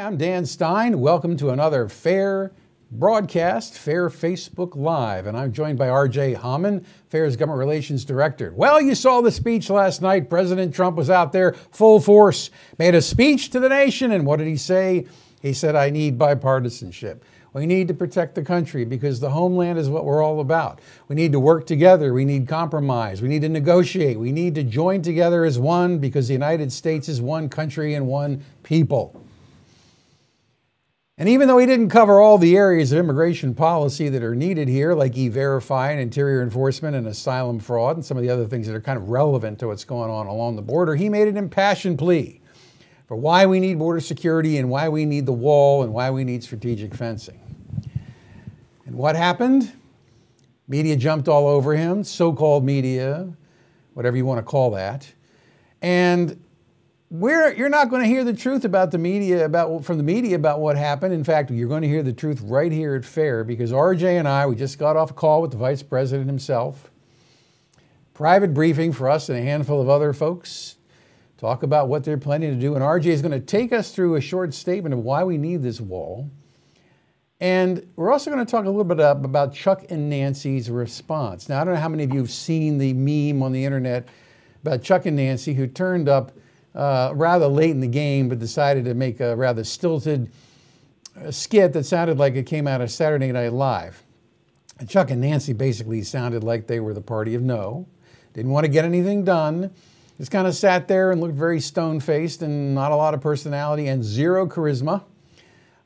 Hi, I'm Dan Stein. Welcome to another Fair broadcast, Fair Facebook Live. And I'm joined by Hauman, Fair's Government Relations Director. Well, you saw the speech last night. President Trump was out there full force, made a speech to the nation. And what did he say? He said, I need bipartisanship. We need to protect the country because the homeland is what we're all about. We need to work together. We need compromise. We need to negotiate. We need to join together as one because the United States is one country and one people. And even though he didn't cover all the areas of immigration policy that are needed here, like E-Verify and interior enforcement and asylum fraud and some of the other things that are kind of relevant to what's going on along the border, he made an impassioned plea for why we need border security and why we need the wall and why we need strategic fencing. And what happened? Media jumped all over him, so-called media, whatever you want to call that. And you're not going to hear the truth about the media, from the media about what happened. In fact, you're going to hear the truth right here at FAIR because RJ and I, we just got off a call with the Vice President himself. Private briefing for us and a handful of other folks. Talk about what they're planning to do. And RJ is going to take us through a short statement of why we need this wall. And we're also going to talk a little bit about Chuck and Nancy's response. Now, I don't know how many of you have seen the meme on the internet about Chuck and Nancy who turned up rather late in the game but decided to make a rather stilted skit that sounded like it came out of Saturday Night Live. And Chuck and Nancy basically sounded like they were the party of no. Didn't want to get anything done. Just kind of sat there and looked very stone-faced and not a lot of personality and zero charisma.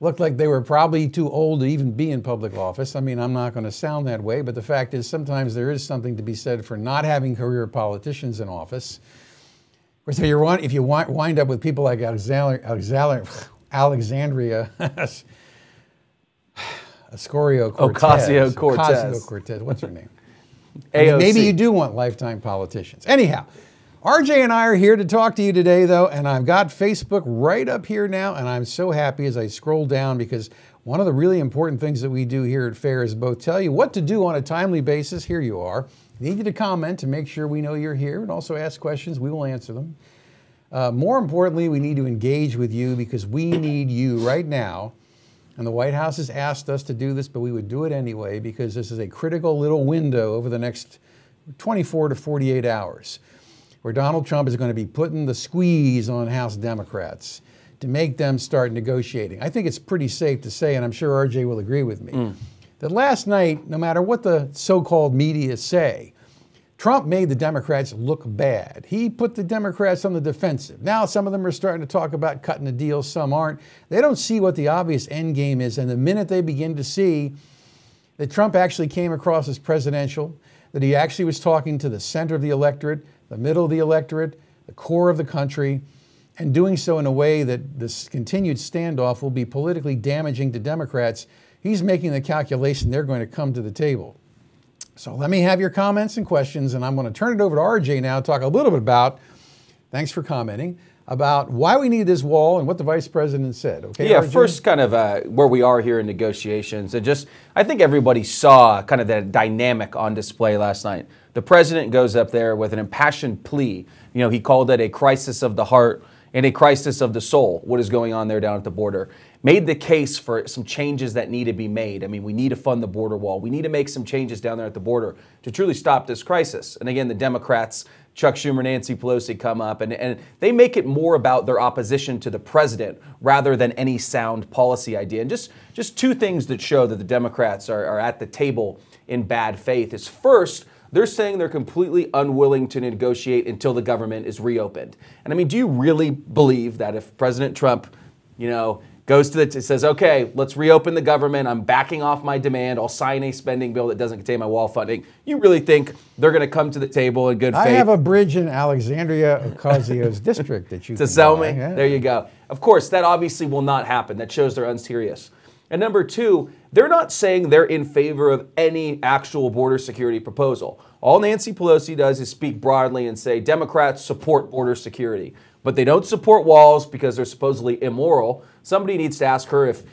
Looked like they were probably too old to even be in public office. I mean, I'm not going to sound that way, but the fact is sometimes there is something to be said for not having career politicians in office. So if you wind up with people like Alexandria Ocasio-Cortez. What's her name? Maybe you do want lifetime politicians. Anyhow, RJ and I are here to talk to you today, though, and I've got Facebook right up here now, and I'm so happy as I scroll down because one of the really important things that we do here at FAIR is both tell you what to do on a timely basis. Here you are. Need you to comment to make sure we know you're here and also ask questions. We will answer them. More importantly, we need to engage with you because we need you right now. And the White House has asked us to do this, but we would do it anyway because this is a critical little window over the next 24 to 48 hours where Donald Trump is going to be putting the squeeze on House Democrats to make them start negotiating. I think it's pretty safe to say, and I'm sure RJ will agree with me, that last night, no matter what the so-called media say, Trump made the Democrats look bad. He put the Democrats on the defensive. Now some of them are starting to talk about cutting a deal, some aren't. They don't see what the obvious end game is, and the minute they begin to see that Trump actually came across as presidential, that he actually was talking to the center of the electorate, the middle of the electorate, the core of the country, and doing so in a way that this continued standoff will be politically damaging to Democrats, he's making the calculation they're going to come to the table. So let me have your comments and questions, and I'm going to turn it over to RJ now to talk a little bit about, thanks for commenting, about why we need this wall and what the Vice President said. Okay, yeah, RJ? First kind of where we are here in negotiations. And just, I think everybody saw kind of that dynamic on display last night. The President goes up there with an impassioned plea. You know, he called it a crisis of the heart and a crisis of the soul, what is going on there down at the border. Made the case for some changes that need to be made. I mean, we need to fund the border wall. We need to make some changes down there at the border to truly stop this crisis. And again, the Democrats, Chuck Schumer, Nancy Pelosi come up and they make it more about their opposition to the president rather than any sound policy idea. And just two things that show that the Democrats are at the table in bad faith is first, they're saying they're completely unwilling to negotiate until the government is reopened. And I mean, do you really believe that if President Trump, you know, goes to says, okay, let's reopen the government, I'm backing off my demand, I'll sign a spending bill that doesn't contain my wall funding, you really think they're going to come to the table in good faith? I have a bridge in Alexandria Ocasio's district that you to can sell buy. me? Yeah. There you go. Of course, that obviously will not happen. That shows they're unserious. And number two, they're not saying they're in favor of any actual border security proposal. All Nancy Pelosi does is speak broadly and say Democrats support border security, but they don't support walls because they're supposedly immoral. Somebody needs to ask her if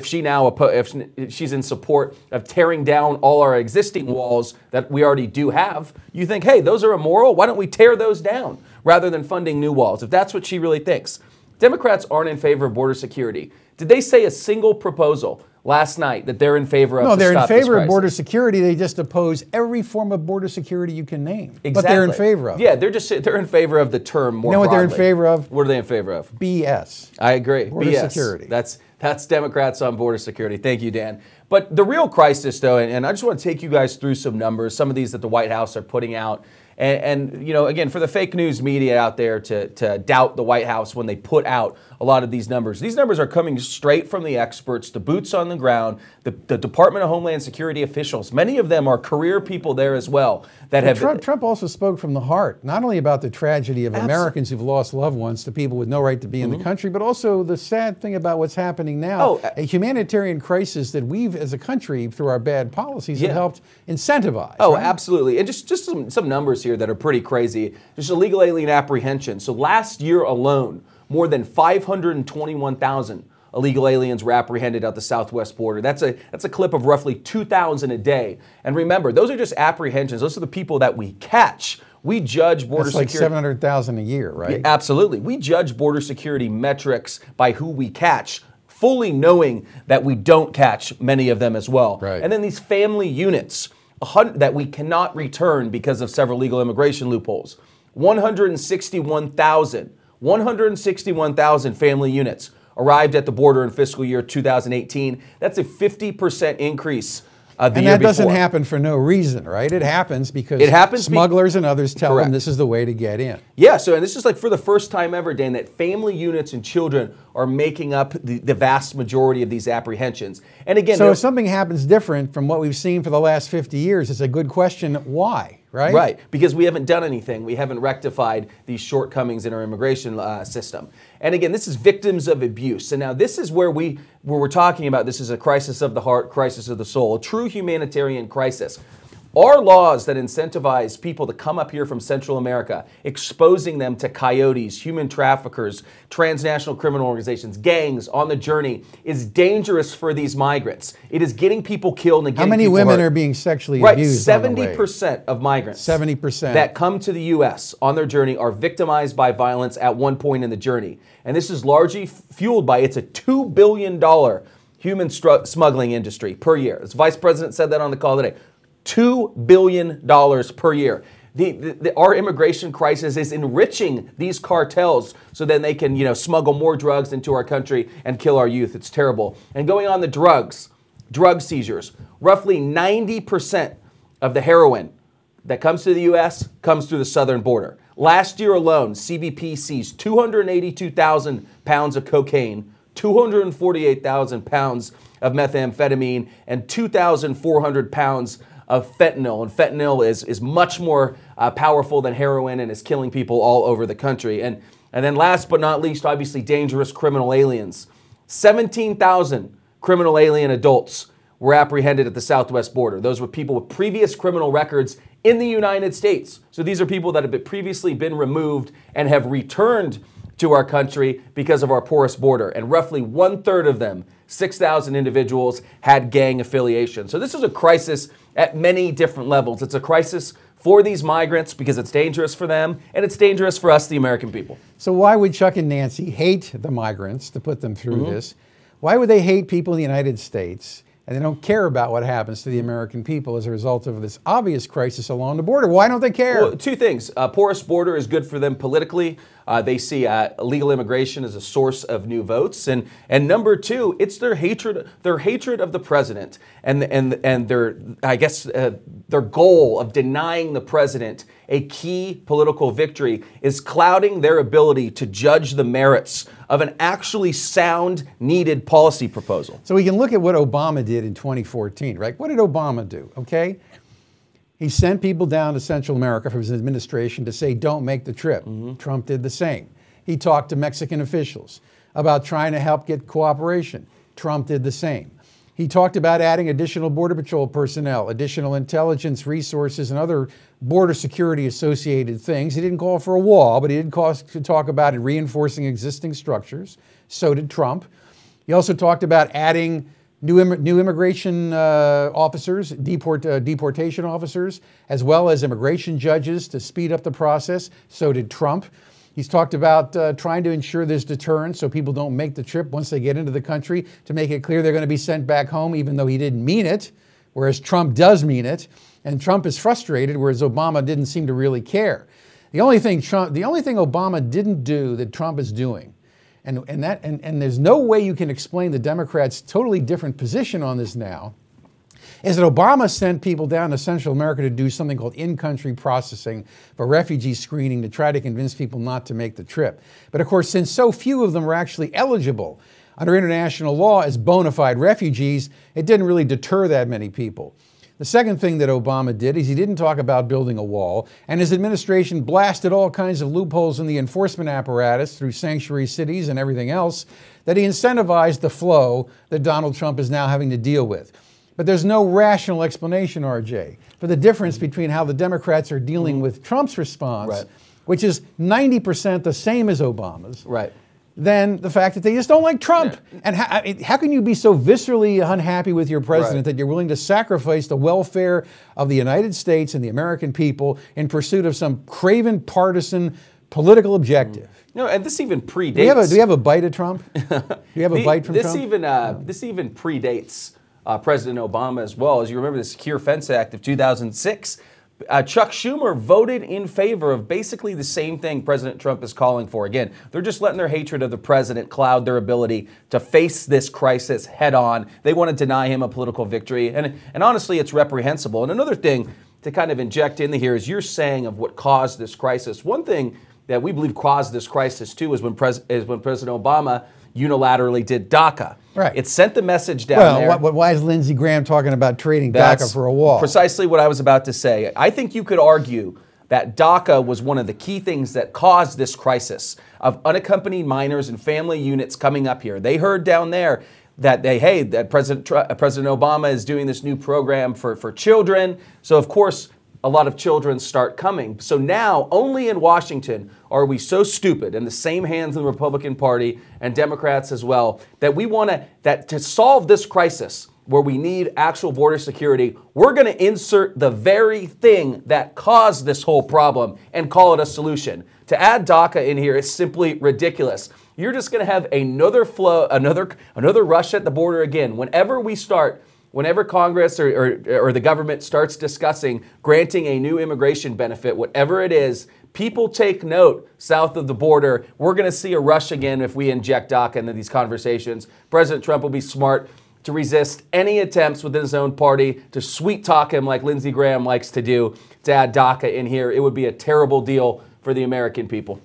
she's in support of tearing down all our existing walls that we already do have. You think, hey, those are immoral? Why don't we tear those down rather than funding new walls? If that's what she really thinks. Democrats aren't in favor of border security. Did they say a single proposal last night that they're in favor of? No, they're in favor of crisis? border security. They just oppose every form of border security you can name. Exactly. But they're in favor of. Yeah, they're in favor of the term more. You know what broadly. they're in favor of? What are they in favor of? BS. I agree. Border BS. security. That's Democrats on border security. Thank you, Dan. But the real crisis, though, and I just want to take you guys through some numbers, some of these that the White House are putting out. And you know, again, for the fake news media out there to doubt the White House when they put out a lot of these numbers are coming straight from the experts, the boots on the ground, the Department of Homeland Security officials. Many of them are career people there as well that have. Trump also spoke from the heart, not only about the tragedy of Americans who've lost loved ones to people with no right to be in the country, but also the sad thing about what's happening now, a humanitarian crisis that we've, as a country, through our bad policies, have helped incentivize. Oh, right? absolutely. And just some numbers here that are pretty crazy. Just illegal alien apprehension. So last year alone, more than 521,000 illegal aliens were apprehended at the southwest border. That's a clip of roughly 2,000 a day. And remember, those are just apprehensions. Those are the people that we catch. We judge border security. That's like 700,000 a year, right? Yeah, absolutely. We judge border security metrics by who we catch, fully knowing that we don't catch many of them as well. Right. And then these family units that we cannot return because of several legal immigration loopholes. 161,000 family units arrived at the border in fiscal year 2018. That's a 50% increase the year before. And that doesn't happen for no reason, right? It happens because smugglers and others tell them this is the way to get in. Yeah, and this is like for the first time ever, Dan, that family units and children are making up the vast majority of these apprehensions. And again, so if something happens different from what we've seen for the last 50 years, it's a good question, why, right? Right, because we haven't done anything. We haven't rectified these shortcomings in our immigration system. And again, this is victims of abuse. And now this is where we're talking about this is a crisis of the heart, crisis of the soul, a true humanitarian crisis. Our laws that incentivize people to come up here from Central America, exposing them to coyotes, human traffickers, transnational criminal organizations, gangs on the journey, is dangerous for these migrants. It is getting people killed and getting people hurt. How many women are being sexually abused? 70% of migrants 70% that come to the U.S. on their journey are victimized by violence at one point in the journey. And this is largely fueled by, it's a $2 billion human smuggling industry per year. As Vice President said that on the call today. $2 billion per year. Our immigration crisis is enriching these cartels so then they can, smuggle more drugs into our country and kill our youth. It's terrible. And going on the drug seizures, roughly 90% of the heroin that comes to the U.S. comes through the southern border. Last year alone, CBP seized 282,000 pounds of cocaine, 248,000 pounds of methamphetamine, and 2,400 pounds of fentanyl. And fentanyl is much more powerful than heroin and is killing people all over the country. And then last but not least, obviously, dangerous criminal aliens. 17,000 criminal alien adults were apprehended at the southwest border. Those were people with previous criminal records in the United States. So these are people that have previously been removed and have returned to our country because of our porous border. And roughly 1/3 of them, 6,000 individuals, had gang affiliation. So this is a crisis at many different levels. It's a crisis for these migrants because it's dangerous for them, and it's dangerous for us, the American people. So why would Chuck and Nancy hate the migrants to put them through this? Why would they hate people in the United States? And they don't care about what happens to the American people as a result of this obvious crisis along the border. Why don't they care? Well, two things. Porous border is good for them politically. They see illegal immigration as a source of new votes. And number two, it's their hatred of the president and their, I guess, their goal of denying the president a key political victory is clouding their ability to judge the merits of an actually sound, needed policy proposal. So we can look at what Obama did in 2014, right? What did Obama do, okay? He sent people down to Central America from his administration to say, don't make the trip. Trump did the same. He talked to Mexican officials about trying to help get cooperation. Trump did the same. He talked about adding additional Border Patrol personnel, additional intelligence resources, and other border security associated things. He didn't call for a wall, but he did talk about reinforcing existing structures. So did Trump. He also talked about adding new immigration officers, deportation officers, as well as immigration judges to speed up the process. So did Trump. He's talked about trying to ensure there's deterrence so people don't make the trip once they get into the country, to make it clear they're going to be sent back home, even though he didn't mean it, whereas Trump does mean it. And Trump is frustrated, whereas Obama didn't seem to really care. The only thing Obama didn't do that Trump is doing, and there's no way you can explain the Democrats' totally different position on this now, is that Obama sent people down to Central America to do something called in-country processing for refugee screening to try to convince people not to make the trip. But of course, since so few of them were actually eligible under international law as bona fide refugees, it didn't really deter that many people. The second thing that Obama did is he didn't talk about building a wall, and his administration blasted all kinds of loopholes in the enforcement apparatus through sanctuary cities and everything else that he incentivized the flow that Donald Trump is now having to deal with. But there's no rational explanation, RJ, for the difference between how the Democrats are dealing with Trump's response, which is 90% the same as Obama's, than the fact that they just don't like Trump. And how can you be so viscerally unhappy with your president that you're willing to sacrifice the welfare of the United States and the American people in pursuit of some craven partisan political objective? No, and this even predates. Do you have a bite of Trump? Do you have a bite from Trump? This even predates President Obama as well. As you remember, the Secure Fence Act of 2006, Chuck Schumer voted in favor of basically the same thing President Trump is calling for. Again, they're just letting their hatred of the president cloud their ability to face this crisis head on. They want to deny him a political victory. And honestly, it's reprehensible. And another thing to kind of inject in here is you're saying of what caused this crisis. One thing that we believe caused this crisis too is when President Obama unilaterally did DACA. It sent the message down there. Why is Lindsey Graham talking about trading DACA for a wall? Precisely what I was about to say. I think you could argue that DACA was one of the key things that caused this crisis of unaccompanied minors and family units coming up here. They heard down there that President Obama is doing this new program for children. So of course, a lot of children start coming. So now, only in Washington are we so stupid, in the same hands in the Republican Party and Democrats as well, that we want to solve this crisis where we need actual border security, we're going to insert the very thing that caused this whole problem and call it a solution. To add DACA in here is simply ridiculous. You're just going to have another flow, another rush at the border again. Whenever Congress or the government starts discussing granting a new immigration benefit, whatever it is, people take note south of the border. We're going to see a rush again if we inject DACA into these conversations. President Trump will be smart to resist any attempts within his own party to sweet talk him like Lindsey Graham likes to do to add DACA in here. It would be a terrible deal for the American people.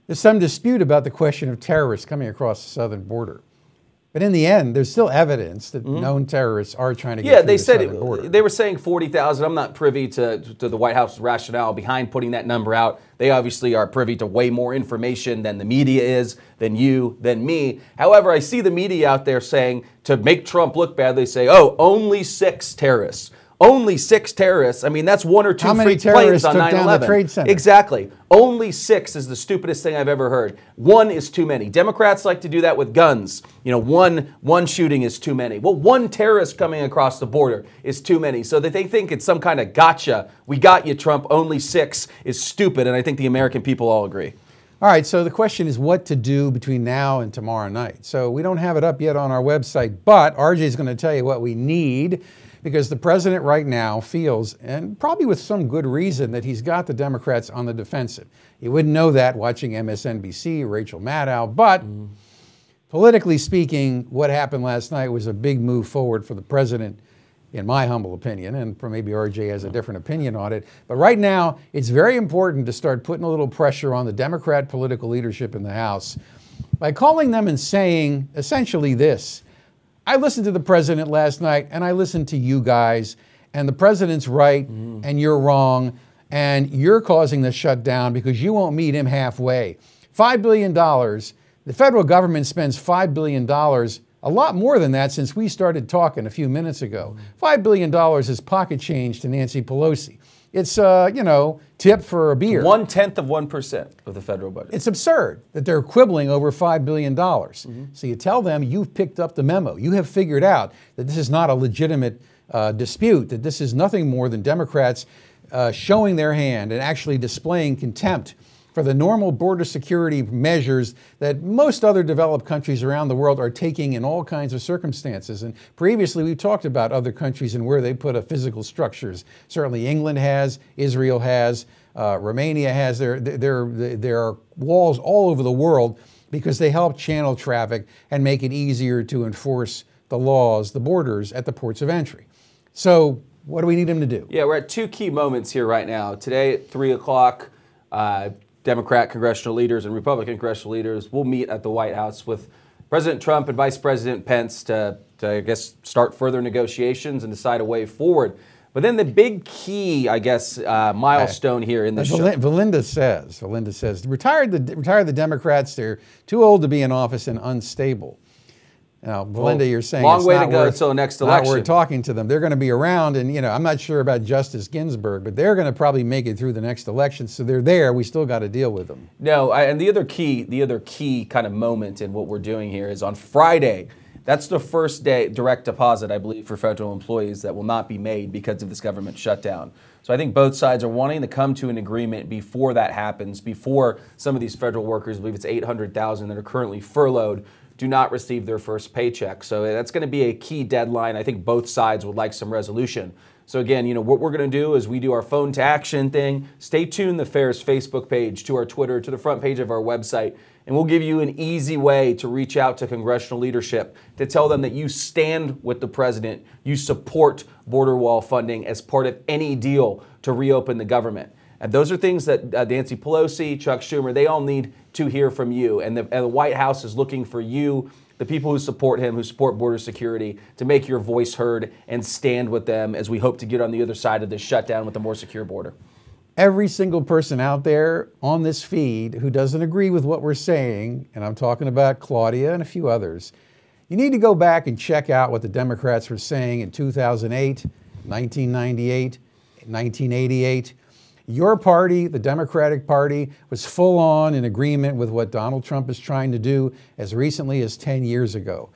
There's some dispute about the question of terrorists coming across the southern border. But in the end, there's still evidence that known terrorists are trying to get through the southern border. They were saying 40,000. I'm not privy to the White House's rationale behind putting that number out. They obviously are privy to way more information than the media is, than you, than me. However, I see the media out there saying, to make Trump look bad, they say, oh, only 6 terrorists. Only 6 terrorists. I mean, that's 1 or 2 free planes on 9/11. How many terrorists took down the Trade Center? Exactly. Only 6 is the stupidest thing I've ever heard. 1 is too many. Democrats like to do that with guns. You know, one shooting is too many. Well, 1 terrorist coming across the border is too many. So that they think it's some kind of gotcha. We got you, Trump. Only 6 is stupid. And I think the American people all agree. All right, so the question is what to do between now and tomorrow night. So we don't have it up yet on our website, but RJ is going to tell you what we need, because the president right now feels, and probably with some good reason, that he's got the Democrats on the defensive. You wouldn't know that watching MSNBC, Rachel Maddow, but politically speaking, what happened last night was a big move forward for the president, in my humble opinion, and maybe RJ has a different opinion on it. But right now, it's very important to start putting a little pressure on the Democrat political leadership in the House by calling them and saying essentially this: I listened to the president last night, and I listened to you guys, and the president's right, and you're wrong, and you're causing the shutdown because you won't meet him halfway. $5 billion, the federal government spends $5 billion, a lot more than that since we started talking a few minutes ago. $5 billion is pocket change to Nancy Pelosi. It's, tip for a beer. 0.1% of the federal budget. It's absurd that they're quibbling over $5 billion. So you tell them you've picked up the memo. You have figured out that this is not a legitimate dispute, that this is nothing more than Democrats showing their hand and actually displaying contempt for the normal border security measures that most other developed countries around the world are taking in all kinds of circumstances. And previously we've talked about other countries and where they put up physical structures. Certainly England has, Israel has, Romania has. There are walls all over the world because they help channel traffic and make it easier to enforce the laws, the borders at the ports of entry. So what do we need them to do? Yeah, we're at two key moments here right now. Today at 3 o'clock, Democrat congressional leaders and Republican congressional leaders will meet at the White House with President Trump and Vice President Pence to I guess, start further negotiations and decide a way forward. But then the big key, I guess, milestone here in the show. Valinda says, retire the Democrats. They're too old to be in office and unstable. Now, Valinda, you're saying long it's way not to go worth, until next not election. worth talking to them. They're going to be around, and I'm not sure about Justice Ginsburg, but they're going to probably make it through the next election. So they're there. We still got to deal with them. No, and the other key kind of moment in what we're doing here is on Friday. That's the first day direct deposit, I believe, for federal employees that will not be made because of this government shutdown. So I think both sides are wanting to come to an agreement before that happens, before some of these federal workers, I believe it's 800,000 that are currently furloughed, do not receive their first paycheck. So that's going to be a key deadline. I think both sides would like some resolution. So again, what we're going to do is we do our phone to action thing. Stay tuned to the Fair's Facebook page, to our Twitter, to the front page of our website, and we'll give you an easy way to reach out to congressional leadership to tell them that you stand with the president, you support border wall funding as part of any deal to reopen the government. And those are things that Nancy Pelosi, Chuck Schumer, they all need to hear from you. And the White House is looking for you, the people who support him, who support border security, to make your voice heard and stand with them as we hope to get on the other side of this shutdown with a more secure border. Every single person out there on this feed who doesn't agree with what we're saying, and I'm talking about Claudia and a few others, you need to go back and check out what the Democrats were saying in 2008, 1998, 1988. Your party, the Democratic Party, was full on in agreement with what Donald Trump is trying to do as recently as 10 years ago.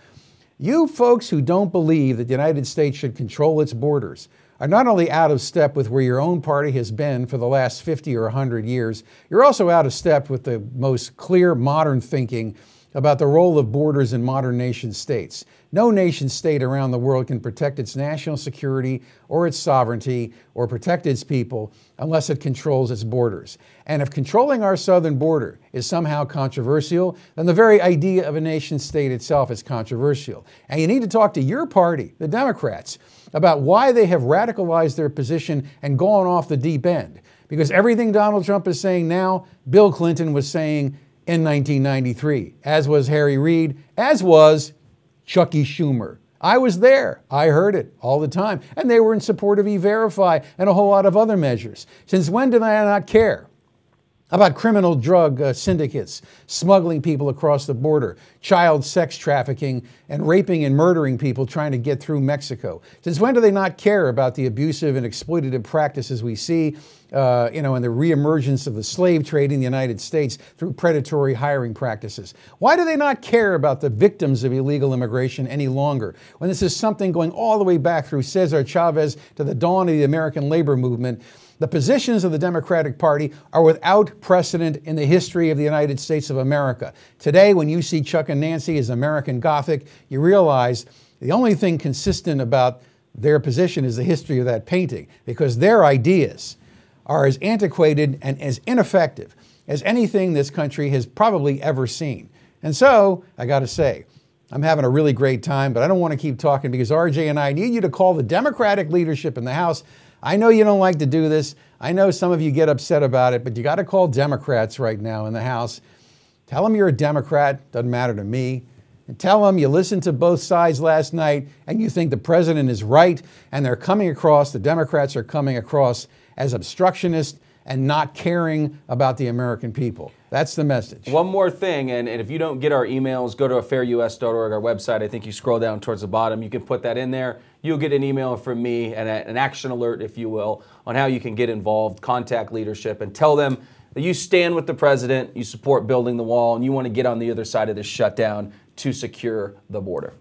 You folks who don't believe that the United States should control its borders are not only out of step with where your own party has been for the last 50 or 100 years, you're also out of step with the most clear modern thinking about the role of borders in modern nation states. No nation state around the world can protect its national security or its sovereignty or protect its people unless it controls its borders. And if controlling our southern border is somehow controversial, then the very idea of a nation state itself is controversial. And you need to talk to your party, the Democrats, about why they have radicalized their position and gone off the deep end. Because everything Donald Trump is saying now, Bill Clinton was saying in 1993, as was Harry Reid, as was Chucky Schumer. I was there. I heard it all the time. And they were in support of E-Verify and a whole lot of other measures. Since when did I not care about criminal drug syndicates, smuggling people across the border, child sex trafficking, and raping and murdering people trying to get through Mexico? Since when do they not care about the abusive and exploitative practices we see, and the reemergence of the slave trade in the United States through predatory hiring practices? Why do they not care about the victims of illegal immigration any longer, when this is something going all the way back through Cesar Chavez to the dawn of the American labor movement? The positions of the Democratic Party are without precedent in the history of the United States of America. Today, when you see Chuck and Nancy as American Gothic, you realize the only thing consistent about their position is the history of that painting, because their ideas are as antiquated and as ineffective as anything this country has probably ever seen. And so, I got to say, I'm having a really great time, but I don't want to keep talking because RJ and I need you to call the Democratic leadership in the House. I know you don't like to do this. I know some of you get upset about it, but you got to call Democrats right now in the House. Tell them you're a Democrat, doesn't matter to me. And tell them you listened to both sides last night and you think the president is right, and the Democrats are coming across as obstructionist and not caring about the American people. That's the message. One more thing, and if you don't get our emails, go to affairus.org, our website. I think you scroll down towards the bottom. You can put that in there. You'll get an email from me and an action alert, if you will, on how you can get involved, contact leadership, and tell them that you stand with the president, you support building the wall, and you want to get on the other side of this shutdown to secure the border.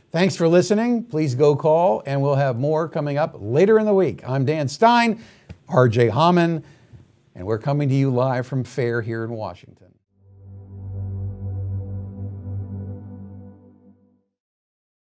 Thanks for listening. Please go call, and we'll have more coming up later in the week. I'm Dan Stein, RJ Hauman, and we're coming to you live from FAIR here in Washington.